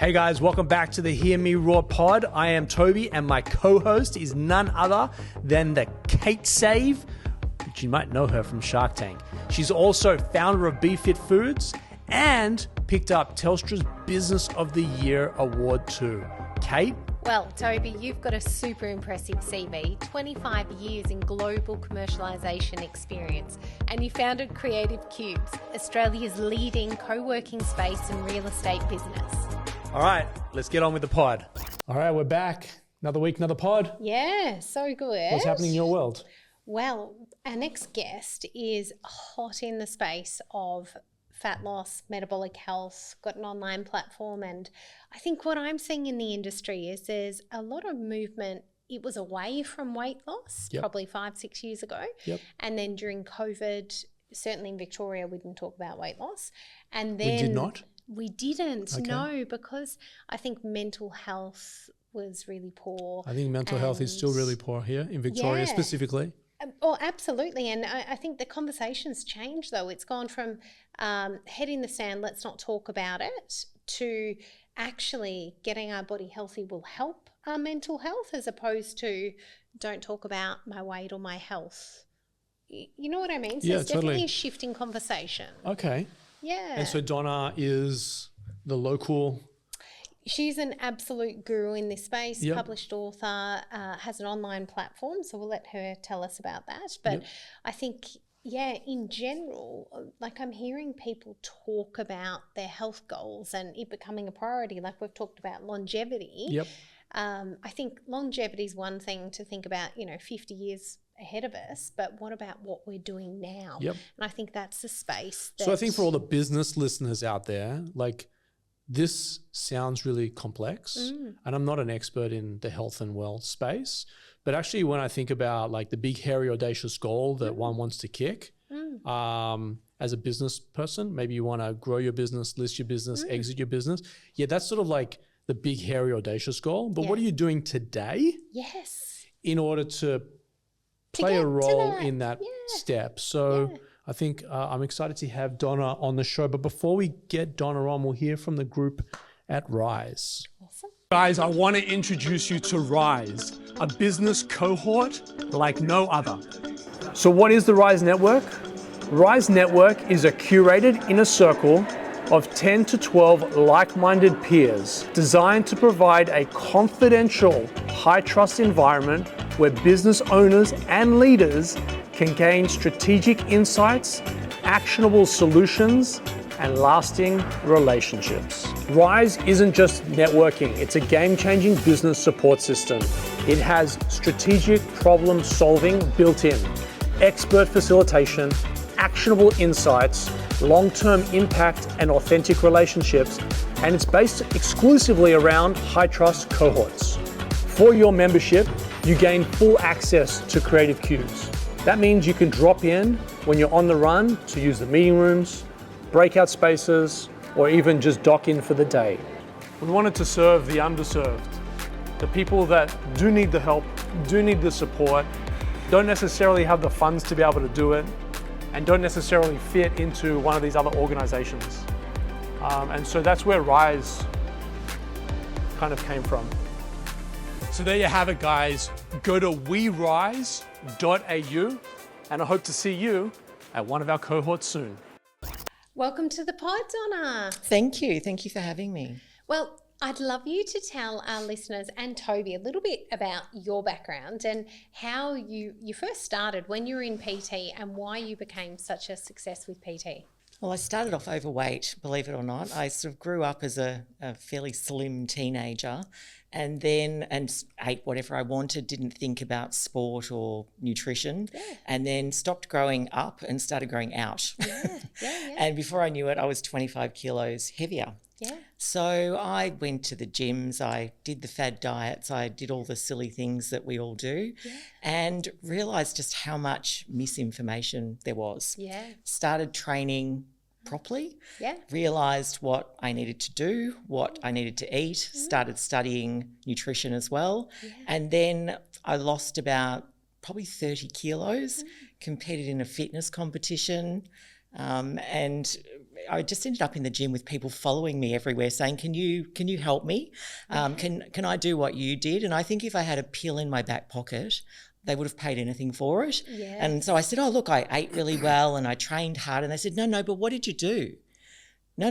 Hey guys, welcome back to the Hear Me Roar pod. I am Toby and my co-host is none other than the Kate Save, which you might know her from Shark Tank. She's also founder of BeFit Foods and picked up Telstra's Business of the Year award too. Kate? Well, Toby, you've got a super impressive CV, 25 years in global commercialisation experience, and you founded Creative Cubes, Australia's leading co-working space and real estate business. All right, let's get on with the pod. All right, we're back. Another week, another pod. Yeah, so good. What's happening in your world? Well, our next guest is hot in the space of fat loss, metabolic health, got an online platform, and I think what I'm seeing in the industry is there's a lot of movement. It was away from weight loss probably 5-6 years ago. And then during COVID, certainly in Victoria, we didn't talk about weight loss. And then We did not? We didn't, Okay. No, because I think mental health was really poor. I think mental health is still really poor here in Victoria specifically. Oh, absolutely. And I think the conversation's changed, though. It's gone from head in the sand, let's not talk about it, to actually getting our body healthy will help our mental health, as opposed to don't talk about my weight or my health. You know what I mean? So Yeah, it's definitely totally. a shift in conversation. Okay. Yeah. And so Donna is the local... She's an absolute guru in this space, Yep. published author, has an online platform, so we'll let her tell us about that. But I think, in general, like I'm hearing people talk about their health goals and it becoming a priority, like we've talked about longevity. Yep. I think longevity is one thing to think about, 50 years ahead of us, but what about what we're doing now? Yep. And I think that's the space that... So I think for all the business listeners out there, like this sounds really complex and I'm not an expert in the health and wealth space, but actually when I think about like the big, hairy, audacious goal that one wants to kick as a business person, maybe you want to grow your business, list your business, exit your business. Yeah, that's sort of like the big, hairy, audacious goal. But what are you doing today in order to play a role in that step? So I think I'm excited to have Donna on the show. But before we get Donna on, we'll hear from the group at Rise. Awesome. Guys, I want to introduce you to Rise, a business cohort like no other. So what is the Rise Network? Rise Network is a curated inner circle of 10 to 12 like-minded peers designed to provide a confidential, high-trust environment where business owners and leaders can gain strategic insights, actionable solutions, and lasting relationships. Rise isn't just networking, it's a game-changing business support system. It has strategic problem solving built in, expert facilitation, actionable insights, long-term impact and authentic relationships, and it's based exclusively around high-trust cohorts. For your membership, you gain full access to Creative Cubes. That means you can drop in when you're on the run to use the meeting rooms, breakout spaces, or even just dock in for the day. We wanted to serve the underserved, the people that do need the help, do need the support, don't necessarily have the funds to be able to do it, and don't necessarily fit into one of these other organizations. And so that's where Rise kind of came from. So there you have it, guys. Go to werise.au, and I hope to see you at one of our cohorts soon. Welcome to the pod, Donna. Thank you. Thank you for having me. Well, I'd love you to tell our listeners and Toby a little bit about your background and how you first started when you were in PT and why you became such a success with PT. Well, I started off overweight, believe it or not. I sort of grew up as a fairly slim teenager and ate whatever I wanted, didn't think about sport or nutrition, and then stopped growing up and started growing out. And before I knew it, I was 25 kilos heavier. So I went to the gyms, I did the fad diets, I did all the silly things that we all do, and realised just how much misinformation there was. Started training properly, realised what I needed to do, what I needed to eat, started studying nutrition as well, and then I lost about probably 30 kilos, competed in a fitness competition, and I just ended up in the gym with people following me everywhere saying, can you help me? Can I do what you did? And I think if I had a pill in my back pocket, they would have paid anything for it. Yeah. And so I said, oh, look, I ate really well and I trained hard. And they said, no, but what did you do? No,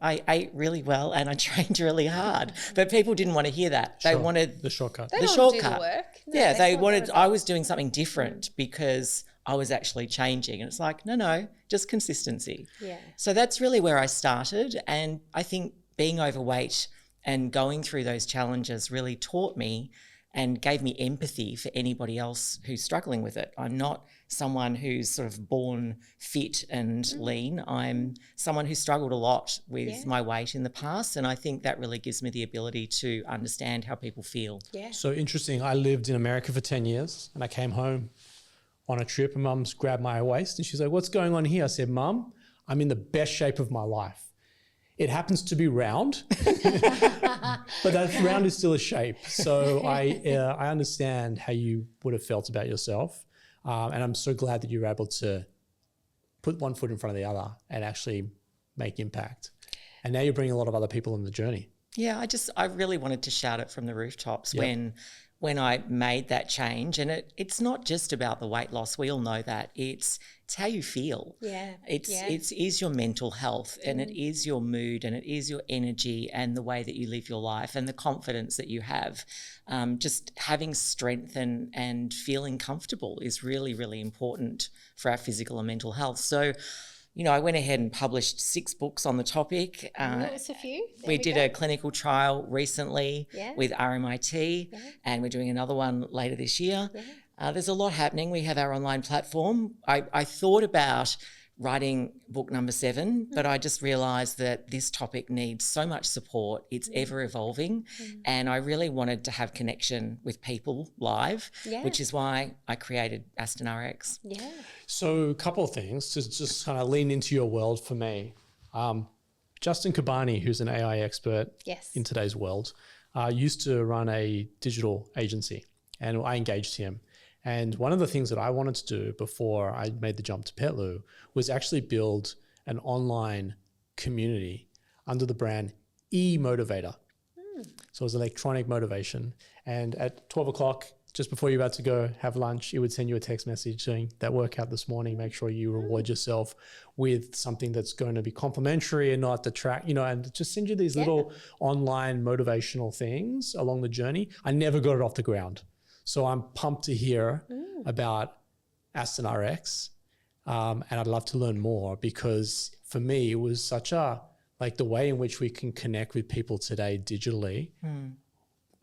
I ate really well and I trained really hard. But people didn't want to hear that. They wanted the shortcut. They the don't shortcut. do the work. No, Yeah, they want the wanted, I result. was doing something different because I was actually changing. And it's like, no, just consistency. Yeah. So that's really where I started. And I think being overweight and going through those challenges really taught me and gave me empathy for anybody else who's struggling with it. I'm not someone who's sort of born fit and lean. I'm someone who struggled a lot with my weight in the past. And I think that really gives me the ability to understand how people feel. Yeah. So interesting. I lived in America for 10 years and I came home on a trip and Mum's grabbed my waist and she's like, what's going on here? I said, Mum, I'm in the best shape of my life. It happens to be round, but that round is still a shape. So I understand how you would have felt about yourself. And I'm so glad that you were able to put one foot in front of the other and actually make impact. And now you're bringing a lot of other people on the journey. Yeah, I really wanted to shout it from the rooftops when I made that change. And it's not just about the weight loss. We all know that. It's how you feel. Yeah. It is your mental health and it is your mood and it is your energy and the way that you live your life and the confidence that you have. Just having strength and feeling comfortable is really, really important for our physical and mental health. So, I went ahead and published 6 books on the topic. That was a few. There We did go. a clinical trial recently with RMIT and we're doing another one later this year. Yeah. There's a lot happening. We have our online platform. I thought about writing book number 7, but I just realised that this topic needs so much support. It's ever evolving and I really wanted to have connection with people live, which is why I created AstonRX. Yeah. So a couple of things to just kind of lean into your world for me. Justin Cabani, who's an AI expert in today's world, used to run a digital agency and I engaged him. And one of the things that I wanted to do before I made the jump to Petlu was actually build an online community under the brand eMotivator. So it was electronic motivation. And at 12 o'clock, just before you're about to go have lunch, it would send you a text message saying that workout this morning, make sure you reward yourself with something that's going to be complimentary and not detract, and just send you these little online motivational things along the journey. I never got it off the ground. So I'm pumped to hear about AstonRX, and I'd love to learn more because for me, it was such the way in which we can connect with people today digitally.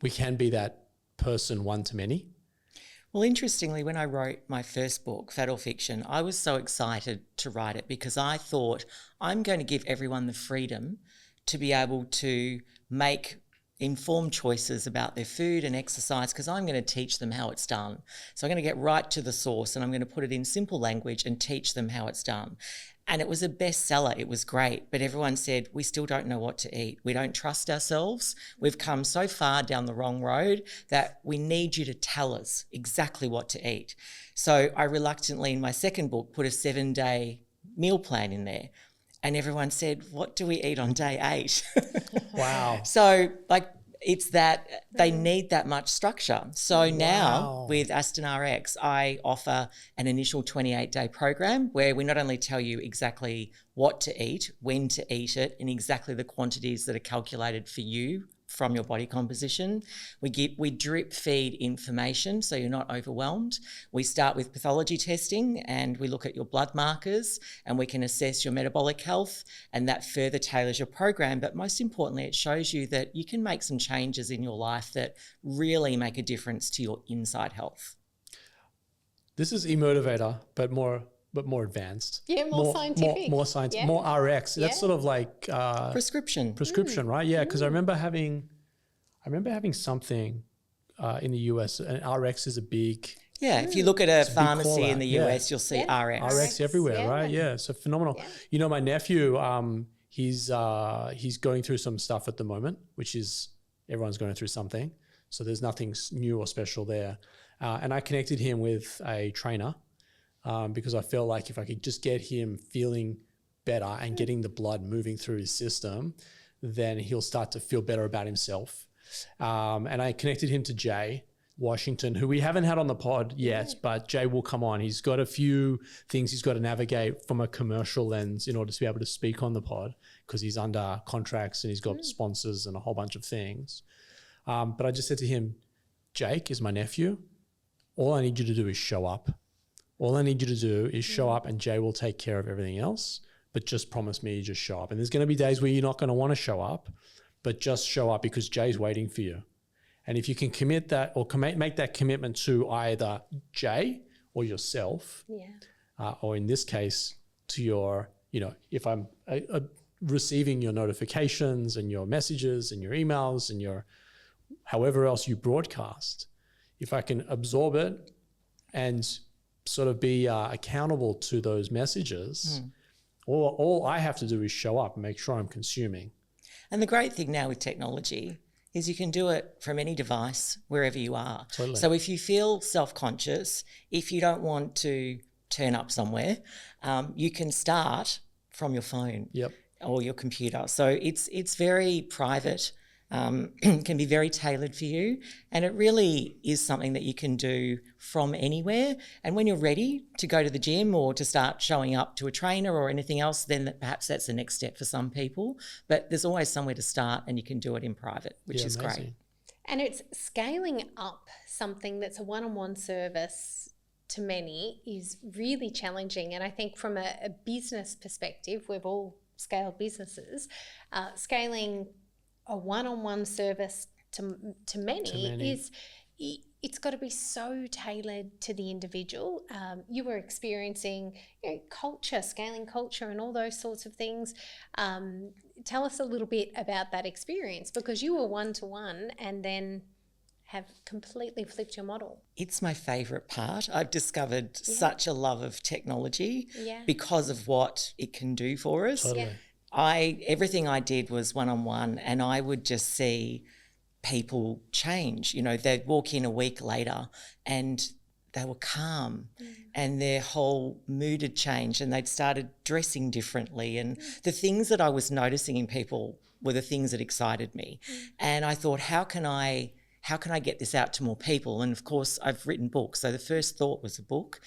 We can be that person one to many. Well, interestingly, when I wrote my first book, Fat or Fiction, I was so excited to write it because I thought I'm going to give everyone the freedom to be able to make informed choices about their food and exercise because I'm going to teach them how it's done. So I'm going to get right to the source and I'm going to put it in simple language and teach them how it's done. And it was a bestseller. It was great. But everyone said, we still don't know what to eat. We don't trust ourselves. We've come so far down the wrong road that we need you to tell us exactly what to eat. So I reluctantly, in my second book, put a 7-day meal plan in there. And everyone said, what do we eat on day 8? Wow. So it's that they need that much structure. So now with AstonRX, I offer an initial 28-day program where we not only tell you exactly what to eat, when to eat it, and exactly the quantities that are calculated for you from your body composition. We drip feed information so you're not overwhelmed. We start with pathology testing and we look at your blood markers and we can assess your metabolic health, and that further tailors your program. But most importantly, it shows you that you can make some changes in your life that really make a difference to your inside health. This is eMotivator, but more advanced. Yeah, more scientific. More scientific, more RX. That's sort of like Prescription, right? Yeah, because I remember having something in the US, and RX is a big. Yeah, if you look at a big pharmacy in the call-out. US, you'll see RX. RX everywhere, right? Yeah, so phenomenal. Yeah. My nephew, he's going through some stuff at the moment, which is everyone's going through something. So there's nothing new or special there. And I connected him with a trainer because I felt like if I could just get him feeling better and getting the blood moving through his system, then he'll start to feel better about himself. And I connected him to Jay Washington, who we haven't had on the pod yet, but Jay will come on. He's got a few things he's got to navigate from a commercial lens in order to be able to speak on the pod, because he's under contracts and he's got sponsors and a whole bunch of things. But I just said to him, Jake is my nephew. All I need you to do is show up. All I need you to do is show up, and Jay will take care of everything else. But just promise me you just show up. And there's going to be days where you're not going to want to show up, but just show up because Jay's waiting for you. And if you can commit that or make that commitment to either Jay or yourself, or in this case to your, if I'm receiving your notifications and your messages and your emails and your however else you broadcast, if I can absorb it and sort of be accountable to those messages, all I have to do is show up and make sure I'm consuming. And the great thing now with technology is you can do it from any device, wherever you are. Totally. So if you feel self-conscious, if you don't want to turn up somewhere, you can start from your phone or your computer. So it's very private, can be very tailored for you, and it really is something that you can do from anywhere. And when you're ready to go to the gym or to start showing up to a trainer or anything else, then perhaps that's the next step for some people. But there's always somewhere to start, and you can do it in private, which is amazing. great. And it's scaling up something that's a one-on-one service to many is really challenging. And I think from a business perspective, we've all scaled businesses, scaling a one-on-one service to many is, it's got to be so tailored to the individual. You were experiencing culture, scaling culture and all those sorts of things. Tell us a little bit about that experience, because you were one-to-one and then have completely flipped your model. It's my favourite part. I've discovered such a love of technology because of what it can do for us. Totally. Everything I did was one-on-one, and I would just see people change. They'd walk in a week later and they were calm and their whole mood had changed, and they'd started dressing differently. And the things that I was noticing in people were the things that excited me. And I thought, how can I get this out to more people? And of course, I've written books. So the first thought was a book.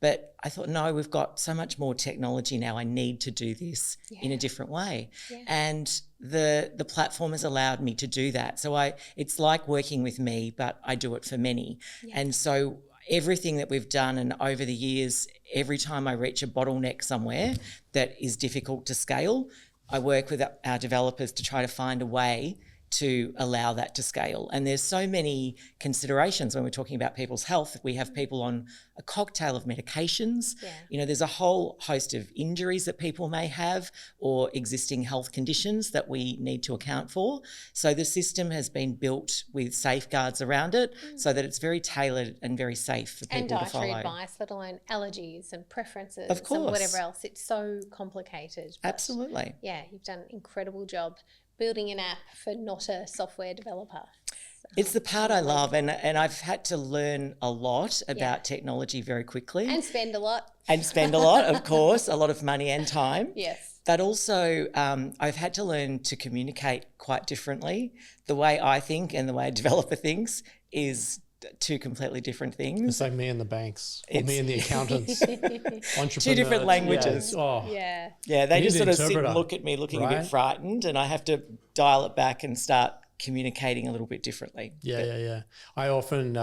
But I thought, no, we've got so much more technology now. I need to do this in a different way. Yeah. And the platform has allowed me to do that. So it's like working with me, but I do it for many. Yeah. And so everything that we've done, and over the years, every time I reach a bottleneck somewhere that is difficult to scale, I work with our developers to try to find a way to allow that to scale. And there's so many considerations when we're talking about people's health. We have people on a cocktail of medications. Yeah. There's a whole host of injuries that people may have or existing health conditions that we need to account for. So the system has been built with safeguards around it so that it's very tailored and very safe for people to follow. And dietary advice, let alone allergies and preferences of course. And whatever else. It's so complicated. Absolutely. Yeah, you've done an incredible job building an app for not a software developer. So, it's the part I love, and I've had to learn a lot about technology very quickly. And spend a lot. Of course, a lot of money and time. Yes. But also I've had to learn to communicate quite differently. The way I think and the way a developer thinks is two completely different things. It's like me and the banks, or me and the accountants. Two different languages. Yeah, they just sort of sit and look at me looking a bit frightened, and I have to dial it back and start communicating a little bit differently. Yeah. I often,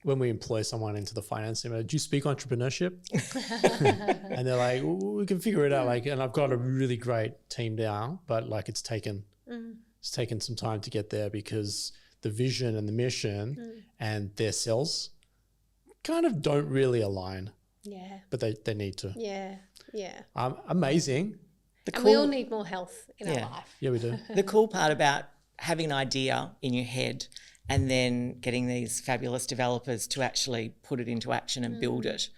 when we employ someone into the finance team, do you speak entrepreneurship? And they're like, we can figure it out. And I've got a really great team now, but it's taken some time to get there, because the vision and the mission and their cells kind of don't really align. Yeah. But they need to. Yeah. Amazing. And we all need more health in our life. Yeah, we do. The cool part about having an idea in your head and then getting these fabulous developers to actually put it into action and build it,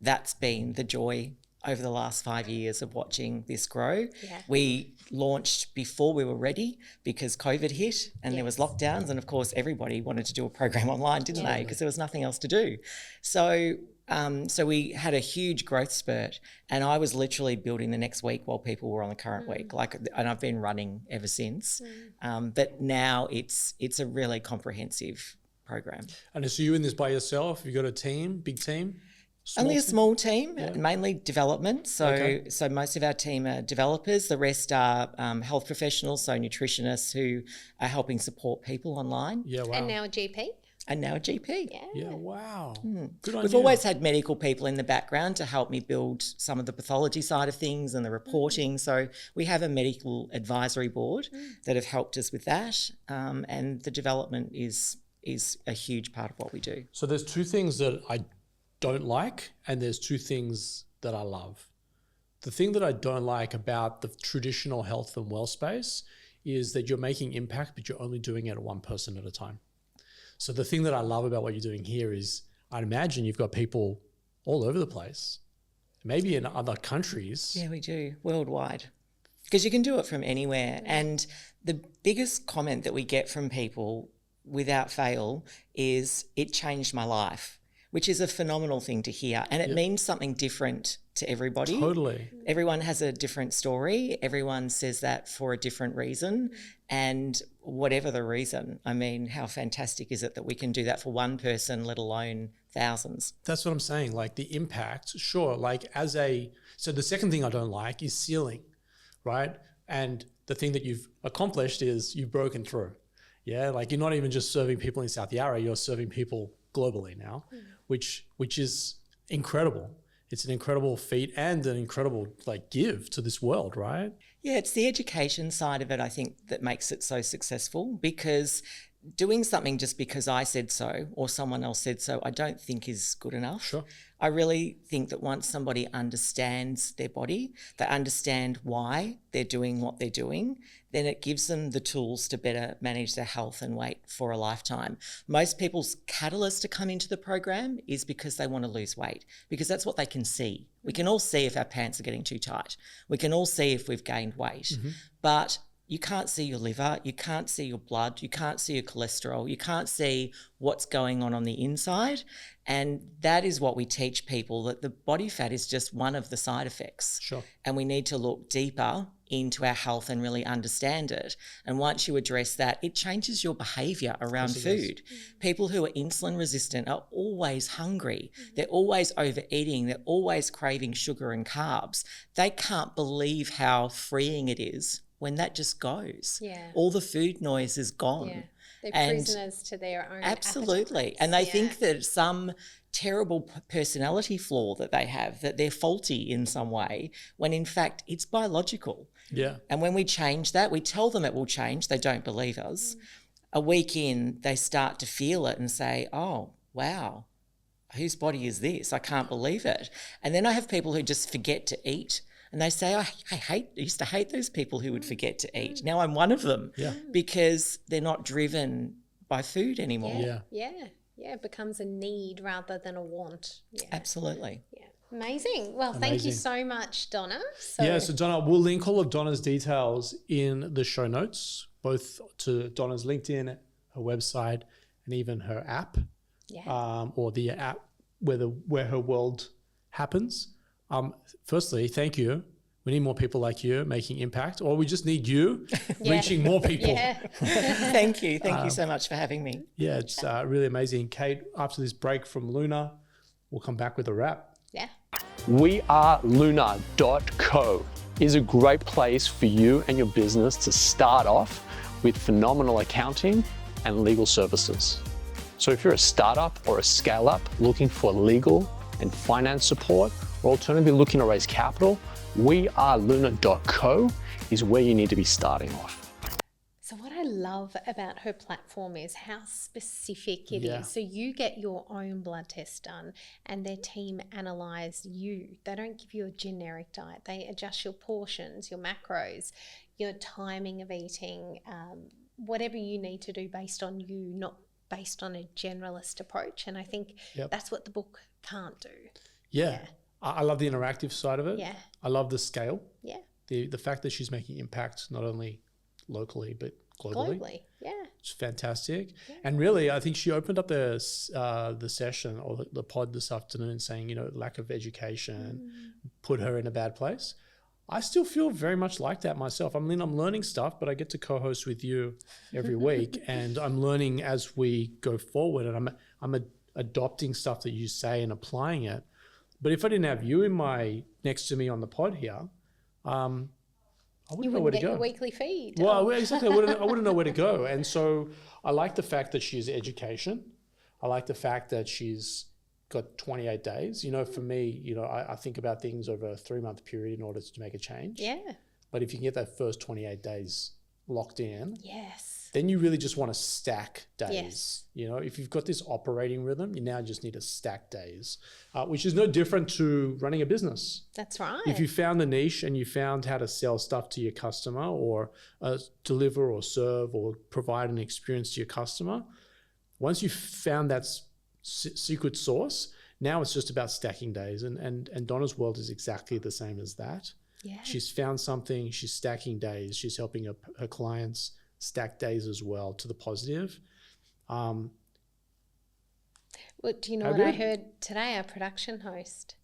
that's been the joy over the last 5 years of watching this grow. Yeah. We launched before we were ready because COVID hit and there was lockdowns, and of course everybody wanted to do a program online, didn't they? Because there was nothing else to do. So So we had a huge growth spurt, and I was literally building the next week while people were on the current week. And I've been running ever since. But now it's a really comprehensive program. And so you in this by yourself? You got a team, big team? Only a small team, mainly development. So most of our team are developers. The rest are health professionals, so nutritionists who are helping support people online. Yeah, wow. And now a GP. And now a GP. Yeah, wow. Good on We've you. always had medical people in the background to help me build some of the pathology side of things and the reporting. So we have a medical advisory board that have helped us with that. And the development is a huge part of what we do. So there's two things that I don't like, and there's two things that I love. The thing that I don't like about the traditional health and well space is that you're making impact, but you're only doing it one person at a time. So the thing that I love about what you're doing here is, I'd imagine you've got people all over the place, maybe in other countries. Yeah, we do, worldwide. Because you can do it from anywhere. And the biggest comment that we get from people without fail is, it changed my life, which is a phenomenal thing to hear. And it means something different to everybody. Totally. Everyone has a different story. Everyone says that for a different reason. And whatever the reason, I mean, how fantastic is it that we can do that for one person, let alone thousands? That's what I'm saying. Like the impact, sure. So the second thing I don't like is ceiling, right? And the thing that you've accomplished is you've broken through. Yeah. Like you're not even just serving people in South Yarra, you're serving people globally now, which is incredible. It's an incredible feat and an incredible give to this world, right? Yeah, it's the education side of it, I think, that makes it so successful, because doing something just because I said so or someone else said so, I don't think is good enough. Sure. I really think that once somebody understands their body, they understand why they're doing what they're doing, then it gives them the tools to better manage their health and weight for a lifetime. Most people's catalyst to come into the program is because they want to lose weight, because that's what they can see. We can all see if our pants are getting too tight. We can all see if we've gained weight, but you can't see your liver, you can't see your blood, you can't see your cholesterol, you can't see what's going on the inside. And that is what we teach people, that the body fat is just one of the side effects. Sure. And we need to look deeper into our health and really understand it. And once you address that, it changes your behavior around food. People who are insulin resistant are always hungry. They're always overeating. They're always craving sugar and carbs. They can't believe how freeing it is when that just goes. Yeah. All the food noise is gone. Yeah. They're prisoners to their own Absolutely. appetites. And they think that some terrible personality flaw that they have, that they're faulty in some way, when in fact it's biological. Yeah. And when we change that, we tell them it will change. They don't believe us. A week in, they start to feel it and say, oh, wow, whose body is this? I can't believe it. And then I have people who just forget to eat. And they say, I used to hate those people who would forget to eat. Now I'm one of them because they're not driven by food anymore. Yeah. It becomes a need rather than a want. Yeah. Absolutely. Yeah. Amazing. Well, thank you so much, Donna. So Donna, we'll link all of Donna's details in the show notes, both to Donna's LinkedIn, her website, and even her app, or the app where her world happens. Firstly, thank you. We need more people like you making impact, or we just need you reaching more people. Thank you. Thank you so much for having me. Yeah, it's really amazing. Kate, after this break from Luna, we'll come back with a wrap. Yeah. WeAreLuna.co is a great place for you and your business to start off with phenomenal accounting and legal services. So if you're a startup or a scale-up looking for legal and finance support, or alternatively looking to raise capital, WeAreLuna.co is where you need to be starting off. So what I love about her platform is how specific it is. So you get your own blood test done and their team analyze you. They don't give you a generic diet. They adjust your portions, your macros, your timing of eating, whatever you need to do based on you, not based on a generalist approach. And I think that's what the book can't do. Yeah. I love the interactive side of it. Yeah. I love the scale. Yeah. The fact that she's making impact not only locally but globally. Yeah. It's fantastic. Yeah. And really, I think she opened up the session or the pod this afternoon saying, you know, lack of education put her in a bad place. I still feel very much like that myself. I mean, I'm learning stuff, but I get to co-host with you every week and I'm learning as we go forward, and I'm adopting stuff that you say and applying it. But if I didn't have you next to me on the pod here, I wouldn't know where to go. Your weekly feed. Well, exactly. I wouldn't know where to go. And so I like the fact that she's education. I like the fact that she's got 28 days. You know, for me, you know, I think about things over a 3-month period in order to make a change. Yeah. But if you can get that first 28 days locked in, yes, then you really just want to stack days. Yes. You know, if you've got this operating rhythm, you now just need to stack days, which is no different to running a business. That's right. If you found the niche and you found how to sell stuff to your customer or deliver or serve or provide an experience to your customer, once you've found that secret sauce, now it's just about stacking days. And Donna's world is exactly the same as that. Yeah. She's found something, she's stacking days, she's helping her clients stack days as well to the positive. Well, do you know what I heard today? Our production host,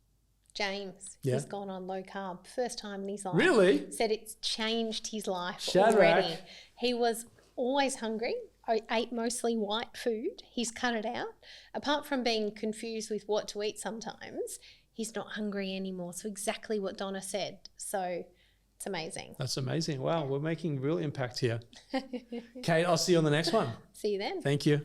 James, he's gone on low carb. First time in his life. Really? Said it's changed his life Shadrach. already. He was always hungry. I ate mostly white food. He's cut it out. Apart from being confused with what to eat sometimes, he's not hungry anymore. So exactly what Donna said. So it's amazing. That's amazing. Wow, we're making real impact here. Kate, I'll see you on the next one. See you then. Thank you.